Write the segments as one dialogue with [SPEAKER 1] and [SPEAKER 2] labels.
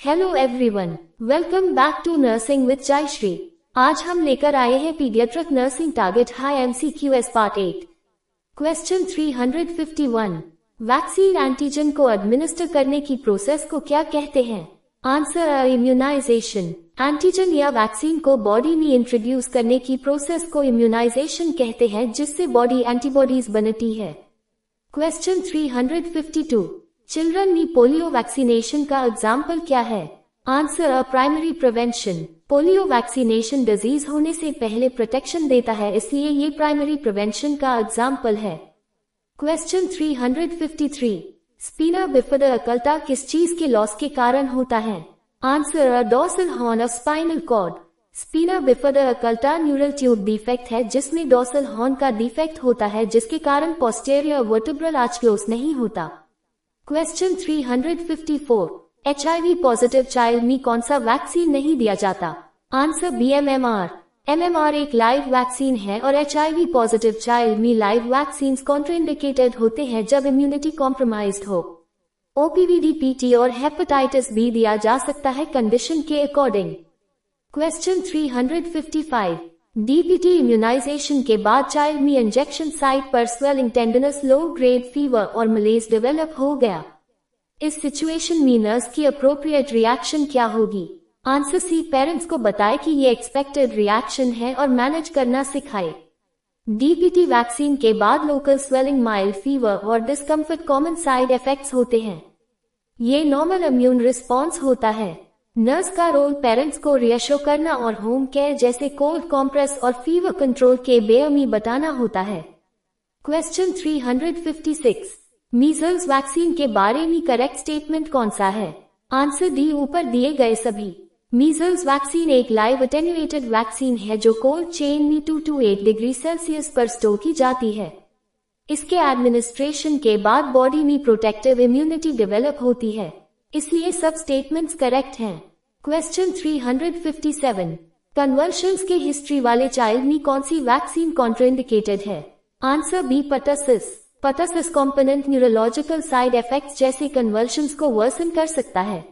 [SPEAKER 1] Hello everyone, welcome back to nursing with Jayshree. आज हम लेकर आए हैं paediatric nursing target high MCQS part 8। Question 351, vaccine antigen को एडमिनिस्टर करने की प्रोसेस को क्या कहते हैं? Answer, immunisation. एंटीजन या वैक्सीन को बॉडी में इंट्रोड्यूस करने की प्रोसेस को इम्यूनाइजेशन कहते हैं, जिससे बॉडी एंटीबॉडीज बनती है। क्वेश्चन 352, चिल्ड्रन में पोलियो वैक्सीनेशन का एग्जाम्पल क्या है? Answer, primary prevention. Polio vaccination disease होने से पहले प्रोटेक्शन देता है, इसलिए ये प्राइमरी प्रिवेंशन का एग्जाम्पल है। क्वेश्चन 353, स्पिना बिफिडा अकल्टा किस चीज के लॉस के कारण होता है? Answer, dorsal horn of spinal cord. Spina bifida occulta neural tube defect है, जिसमें डॉर्सल हॉर्न का डिफेक्ट होता है, जिसके कारण पोस्टीरियर वर्टिब्रल आर्च क्लोज नहीं होता। क्वेश्चन 354, HIV पॉजिटिव चाइल्ड में कौन सा वैक्सीन नहीं दिया जाता? Answer, BMMR। MMR एक लाइव वैक्सीन है और HIV पॉजिटिव चाइल्ड में लाइव वैक्सीन कॉन्ट्राइंडिकेटेड होते हैं जब इम्यूनिटी कॉम्प्रोमाइज्ड हो। OPV, DPT और हेपेटाइटिस B दिया जा सकता है कंडीशन के अकॉर्डिंग। क्वेश्चन 355, DPT इम्यूनाइजेशन के बाद चाइल्ड में इंजेक्शन साइट पर swelling, tenderness, low grade fever और मलेज डेवलप हो गया। इस सिचुएशन में नर्स की अप्रोप्रिएट रिएक्शन क्या होगी? आंसर, सी, पेरेंट्स को बताए कि ये एक्सपेक्टेड रिएक्शन है और मैनेज करना सिखाए। DPT वैक्सीन के बाद लोकल स्वेलिंग, माइल्ड फीवर और डिस्कम्फर्ट कॉमन साइड इफेक्ट्स होते हैं। ये नॉर्मल इम्यून रिस्पॉन्स होता है। नर्स का रोल पेरेंट्स को रिएश्योर करना और होम केयर जैसे कोल्ड कॉम्प्रेस और फीवर कंट्रोल के बारे में बताना होता है। क्वेश्चन 356, मीजल्स वैक्सीन के बारे में करेक्ट स्टेटमेंट कौन सा है? आंसर, डी, ऊपर दिए गए सभी। मीजल्स वैक्सीन एक लाइव अटेन्युएटेड वैक्सीन है जो कोल्ड चेन में 2 to 8 डिग्री सेल्सियस पर स्टोर की जाती है। इसके एडमिनिस्ट्रेशन के बाद बॉडी में प्रोटेक्टिव इम्यूनिटी डेवलप होती है, इसलिए सब स्टेटमेंट्स करेक्ट हैं। क्वेश्चन 357, कन्वर्शंस के हिस्ट्री वाले चाइल्ड में कौन सी वैक्सीन कॉन्ट्राइंडिकेटेड है? Answer, B, pertussis. Pertussis component neurological side effects जैसे कन्वर्शंस को वर्सन कर सकता है,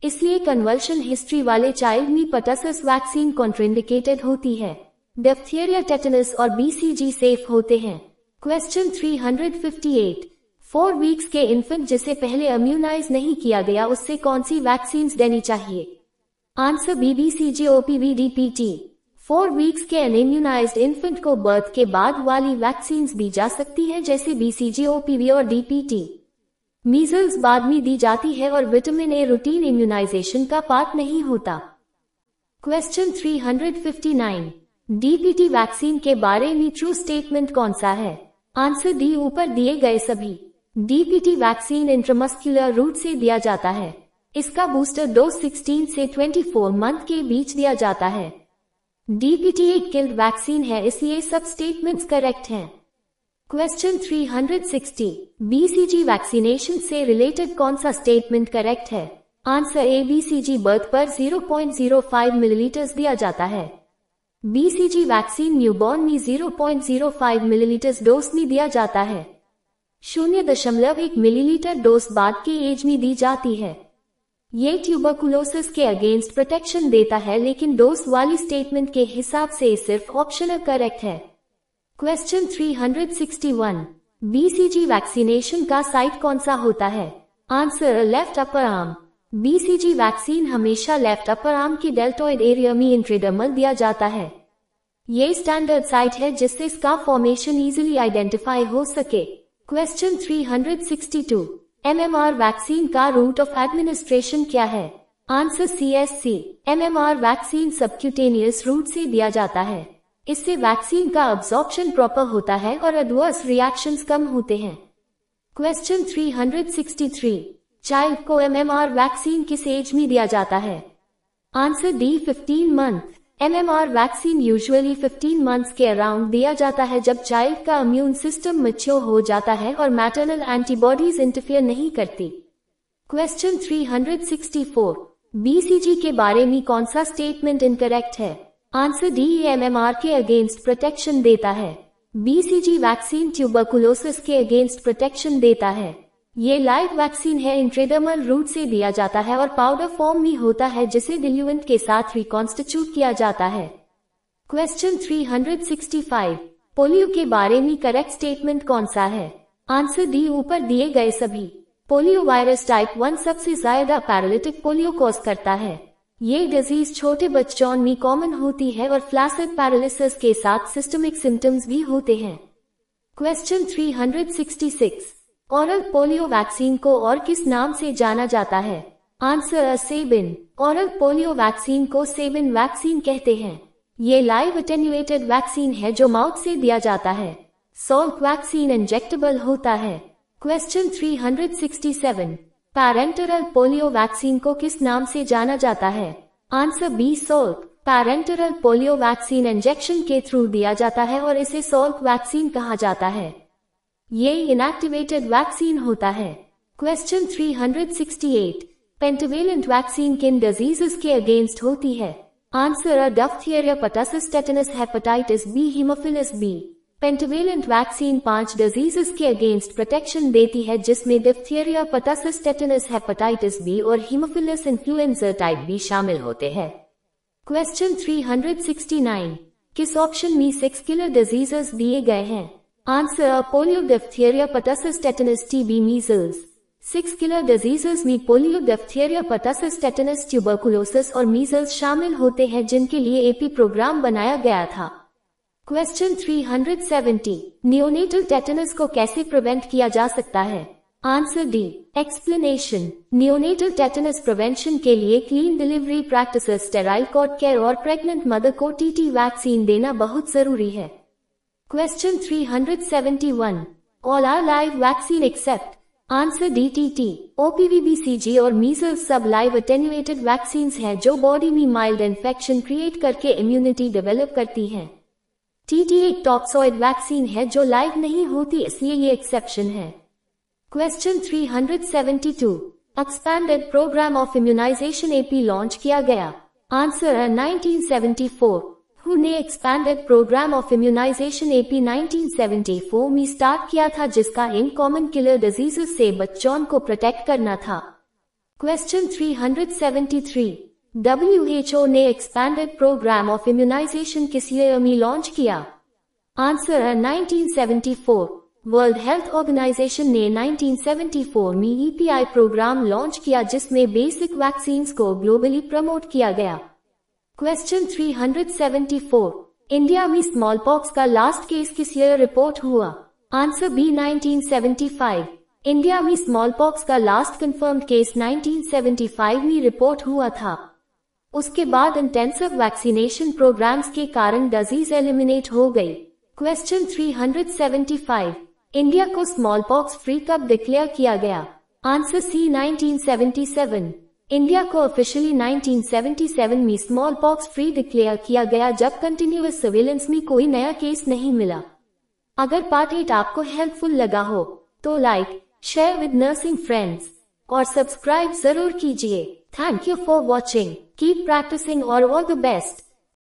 [SPEAKER 1] इसलिए कन्वर्शन हिस्ट्री वाले चाइल्ड में पर्टसिस वैक्सीन कॉन्ट्राइंडिकेटेड होती है। डिप्थीरिया, टेटनस और BCG सेफ होते हैं। क्वेश्चन 358, 4 वीक्स के इन्फेंट जिसे पहले इम्यूनाइज नहीं किया गया उससे कौन सी वैक्सीन देनी चाहिए? Answer, B, BCG, OPV, DPT। 4 weeks के अनइम्यूनाइज्ड इन्फेंट को बर्थ के बाद वाली वैक्सीन दी जा सकती है, जैसे BCG, OPV और DPT। मीजल्स बाद में दी जाती है और विटामिन ए रूटीन इम्यूनाइजेशन का पार्ट नहीं होता। क्वेश्चन 359, DPT वैक्सीन के बारे में ट्रू स्टेटमेंट कौन सा है? आंसर, डी, ऊपर दिए गए सभी। DPT वैक्सीन इंट्रामस्कुलर रूट से दिया जाता है। इसका बूस्टर डोज 16 से 24 मंथ के बीच दिया जाता है। DPT एक किल्ड वैक्सीन है, इसलिए सब स्टेटमेंट्स करेक्ट हैं। क्वेश्चन 360, BCG वैक्सीनेशन से रिलेटेड कौन सा स्टेटमेंट करेक्ट है? आंसर, ए, BCG बर्थ पर 0.05 मिलीलीटर दिया जाता है। BCG वैक्सीन न्यूबॉर्न में 0.05 मिलीलीटर डोज में दिया जाता है। 0.1 मिलीलीटर डोज बाद के एज में दी जाती है। ये ट्यूबरकुलोसिस के अगेंस्ट प्रोटेक्शन देता है, लेकिन डोज वाली स्टेटमेंट के हिसाब से सिर्फ ऑप्शनल करेक्ट है। क्वेश्चन 361, BCG वैक्सीनेशन का साइट कौन सा होता है? Answer, left upper arm. BCG vaccine हमेशा लेफ्ट अपर आर्म के डेल्टॉइड एरिया में इंट्राडर्मल दिया जाता है। ये स्टैंडर्ड साइट है जिससे इसका फॉर्मेशन इजीली आइडेंटिफाई हो सके। क्वेश्चन 362, MMR वैक्सीन का रूट ऑफ एडमिनिस्ट्रेशन क्या है? Answer, CSC। MMR vaccine subcutaneous route से दिया जाता है। इससे वैक्सीन का अब्जॉर्प्शन प्रॉपर होता है और एडवर्स रिएक्शंस कम होते हैं। क्वेश्चन 363, चाइल्ड को MMR वैक्सीन किस एज में दिया जाता है? Answer, D, 15 month. MMR vaccine usually 15 months के अराउंड दिया जाता है, जब चाइल्ड का इम्यून सिस्टम मैच्योर हो जाता है और मैटरनल एंटीबॉडीज इंटरफियर नहीं करती। क्वेश्चन 364, BCG के बारे में कौन सा स्टेटमेंट इनकरेक्ट है? आंसर, डी, MMR के अगेंस्ट प्रोटेक्शन देता है। BCG वैक्सीन ट्यूबरकुलोसिस के अगेंस्ट प्रोटेक्शन देता है। ये लाइव वैक्सीन है, इंट्रेडर्मल रूट से दिया जाता है और पाउडर फॉर्म में होता है जिसे डिल्यूएंट के साथ रिकॉन्स्टिट्यूट किया जाता है। क्वेश्चन 365, पोलियो के बारे में करेक्ट स्टेटमेंट कौन सा है? आंसर डी, ऊपर दिए गए सभी। पोलियो वायरस टाइप 1 सबसे ज्यादा पैरालिटिक पोलियो कॉज करता है। ये डिजीज छोटे बच्चों में कॉमन होती है और फ्लैसिड पैरालिसिस के साथ सिस्टमिक सिम्टम्स भी होते हैं। क्वेश्चन 366, ओरल पोलियो वैक्सीन को और किस नाम से जाना जाता है? Answer Sabin. Oral polio vaccine को सेबिन वैक्सीन कहते हैं। ये लाइव अटेन्यूएटेड वैक्सीन है जो माउथ से दिया जाता है। सॉल्ट वैक्सीन इंजेक्टेबल होता है। क्वेश्चन 367, पैरेंटरल पोलियो वैक्सीन को किस नाम से जाना जाता है? आंसर बी, सॉल्ट। पैरेंटरल पोलियो वैक्सीन इंजेक्शन के थ्रू दिया जाता है और इसे सॉल्ट वैक्सीन कहा जाता है। ये इनएक्टिवेटेड वैक्सीन होता है। क्वेश्चन 368, पेंटावेलेंट वैक्सीन किन डिजीजेस के अगेंस्ट होती है? Answer diphtheria, pertussis, tetanus, hepatitis B, haemophilus B. Pentavalent vaccine 5 diseases के अगेंस्ट प्रोटेक्शन देती है जिसमें diphtheria, pertussis, tetanus, hepatitis B और हीमोफिलस इन्फ्लुएंजा टाइप बी शामिल होते हैं। क्वेश्चन 369, किस ऑप्शन में 6 किलर डिजीजेस दिए गए हैं? Answer polio, diphtheria, pertussis, tetanus, TB, measles. 6 killer diseases में polio, diphtheria, pertussis, tetanus, tuberculosis और मीजल्स शामिल होते हैं जिनके लिए एपी प्रोग्राम बनाया गया था। क्वेश्चन 370, नियोनेटल टेटनस को कैसे प्रिवेंट किया जा सकता है? Answer D, explanation. Neonatal tetanus prevention के लिए clean delivery practices, sterile cot care और प्रेग्नेंट मदर को टीटी वैक्सीन देना बहुत जरूरी है। Question 371, all are live vaccine except? Answer D, TT, OPV, BCG और मीजल्स सब लाइव अटेन्यूएटेड वैक्सीन्स हैं जो बॉडी में माइल्ड इन्फेक्शन क्रिएट करके इम्यूनिटी डेवलप करती हैं। टीटी एक टॉक्सॉइड वैक्सीन है जो लाइव नहीं होती, इसलिए ये एक्सेप्शन है। Question 372, expanded programme of immunisation EP launch किया गया? आंसर 1974। हु ने expanded programme of immunisation EP 1974 में स्टार्ट किया था जिसका एम कॉमन किलर डिजीजेस से बच्चों को प्रोटेक्ट करना था। क्वेश्चन 373, WHO ने एक्सपैंडेड प्रोग्राम ऑफ इम्यूनाइजेशन किस ईयर में लॉन्च किया? आंसर 1974। वर्ल्ड हेल्थ ऑर्गेनाइजेशन ने 1974 में EPI प्रोग्राम लॉन्च किया जिसमें बेसिक वैक्सीन्स को ग्लोबली प्रमोट किया गया। क्वेश्चन 374, इंडिया में स्मॉल पॉक्स का लास्ट केस किस ईयर रिपोर्ट हुआ? Answer B, 1975। इंडिया में स्मॉल पॉक्स का लास्ट कंफर्म्ड केस 1975 में रिपोर्ट हुआ था। उसके बाद इंटेंसिव वैक्सीनेशन प्रोग्राम्स के कारण डिजीज एलिमिनेट हो गई। क्वेश्चन 375, इंडिया को स्मॉल पॉक्स फ्री कब डिक्लेयर किया गया? Answer C, 1977। इंडिया को ऑफिशियली 1977 में स्मॉल पॉक्स फ्री डिक्लेयर किया गया जब कंटिन्यूअस सर्वेलेंस में कोई नया केस नहीं मिला। अगर पार्ट 8 आपको हेल्पफुल लगा हो तो like, share with nursing friends और सब्सक्राइब जरूर कीजिए। Thank you for watching. Keep practising और ऑल द बेस्ट।